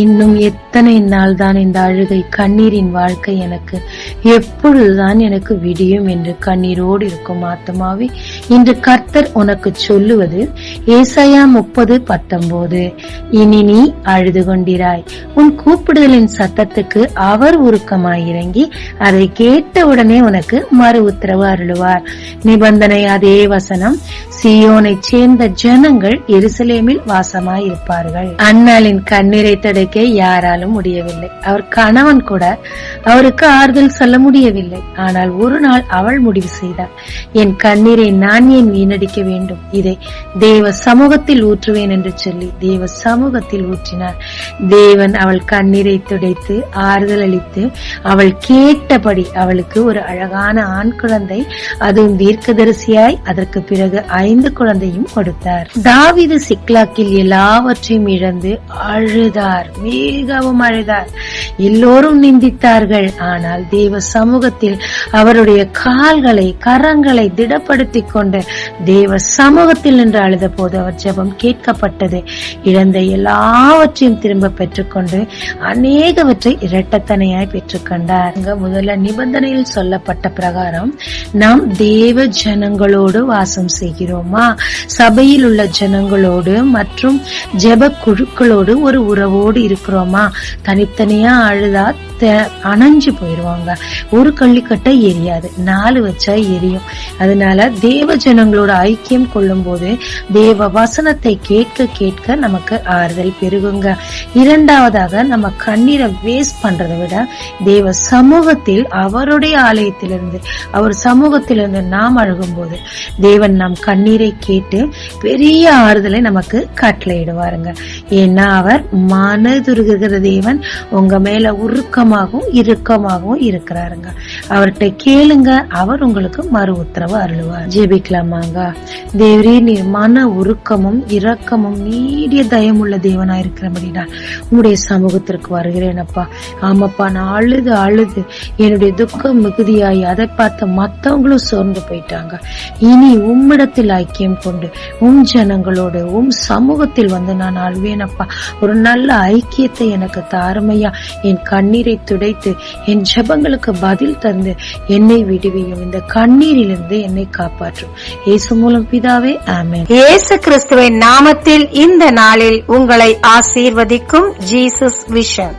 இன்னும் எத்தனை நாள் தான் இந்த அழுகை கண்ணீரின் வாழ்க்கை எனக்கு, எப்பொழுதுதான் எனக்கு விடியும் என்று கண்ணீரோடு இருக்கும் ஆத்மாவே, இன்று கர்த்தர் உனக்கு சொல்லுவது ஏசாயா 30:19, இனி நீ அழுது கொண்டிராய். உன் கூப்பிடுதலின் சத்தத்துக்கு அவர் உருக்கமாயிறங்கி அதை கேட்டவுடனே உனக்கு மறு உத்தரவு அருளுவார். நிபந்தனை அதே வசனம், சீயோனை சேர்ந்த ஜனங்கள் எருசலேமில் வாசமாயிருப்பார்கள். அன்னாளின் கண்ணீரை தடுக்க யாராலும் முடியவில்லை. அவர் கணவன் கூட அவருக்கு ஆறுதல் சொல்ல முடியவில்லை. ஆனால் ஒரு நாள் அவள் முடிவு செய்தார், என் கண்ணீரை நான் ஏன் வீணடிக்க வேண்டும், இதை தேவ சமூகத்தில் ஊற்றுவேன் என்று சொல்லி தேவ சமூகத்தில் ஊற்றினார். தேவன் அவள் கண்ணீரை துடைத்து ஆறுதல் அளித்து அவள் கேட்டபடி அவளுக்கு ஒரு அழகான ஆண் குழந்தை, அதுவும் தீர்க்கதரிசியாய், அதற்கு பிறகு 5 குழந்தையும் கொடுத்தார். தாவீது சிக்லாக்கில் எல்லாவற்றையும் இழந்து அழுதார், மிகவும் அழுதார். எல்லோரும் நிந்தித்தார்கள். ஆனால் தேவ சமூகத்தில் அவருடைய கால்களை கரங்களை திடப்படுத்திக் கொண்டு தேவ சமூகத்தில் நின்று அழுத போது அவர் ஜெபம் கேட்கப்பட்டது. இழந்த எல்லாவற்றையும் திரும்ப பெற்றுக்கொண்டு அநேகவற்றை இரட்டத்தனையாய் பெற்றுக்கொண்டார். முதல்ல நிபந்தனையில் சொல்லப்பட்ட பிரகாரம் நாம் தேவ ஜனங்களோடு வாசம் செய்கிறோமா, சபையில் உள்ள ஜனங்களோடு மற்றும் ஜெப குழுக்களோடு ஒரு உறவோடு இருக்கிறோமா? தனித்தனியா அழுதா அணைஞ்சு போயிருவாங்க. ஒரு கள்ளிக்கட்டை எரியாது, 4 வச்சா எரியும். அதனால தேவ ஜனங்களோட ஐக்கியம் கொள்ளும் போது தேவ வசனத்தை கேட்க கேட்க நமக்கு ஆறுதல் பெருகுங்க. இரண்டாவதாக, நம்ம கண்ணீரை வேஸ்ட் பண்றதை விட தேவ சமூகத்தில் அவருடைய ஆலயத்திலிருந்து அவர் சமூகத்திலிருந்து நாம் அழுகும் போது தேவன் நம் கண்ணீரை கேட்டு பெரிய ஆறுதலை நமக்கு கட்டளையிடுவாருங்க. ஏன்னா அவர் மனதுருகுகிற தேவன், உங்க மேல உருக்கமாகவும் இறுக்கமாகவும் இருக்கிறாருங்க. அவர்கிட்ட கேளுங்க, அவர் உங்களுக்கு மறு உத்தரவு அருளுவார். ஜெபிக்கலாமாங்க. தேவரே, நீர் மன உருக்கமும் இரக்கமும் நீடிய தயமுள்ள தேவனா இருக்கிறபடினா உங்களுடைய சமூகத்திற்கு வருகிறேன் அப்பா. ஆமாப்பா, நான் அழுது அழுது என்னுடைய துக்கம் மிகுதியாய் அதை பார்த்து மத்தவங்களும் சோர்ந்து போயிட்டாங்க. இனி உம்மிடத்தில் ஐக்கியம் கொண்டு உம் ஜனங்களோடு உம் சமூகத்தில் வந்து நான் அழுவேனப்பா. ஒரு நல்ல ஐக்கியத்தை எனக்கு தாருமையா. என் கண்ணீரை துடைத்து என் ஜெபங்களுக்கு பதில் தந்து என்னை விடுவியும். இந்த கண்ணீரிலிருந்து என்னை காப்பாற்றும். இயேசு மூலம் பிதாவே, ஆமென். இயேசு கிறிஸ்துவின் நாமத்தில் இந்த நாளில் உங்களை ஆசீர்வதிக்கும் ஜீசஸ் விஷன்.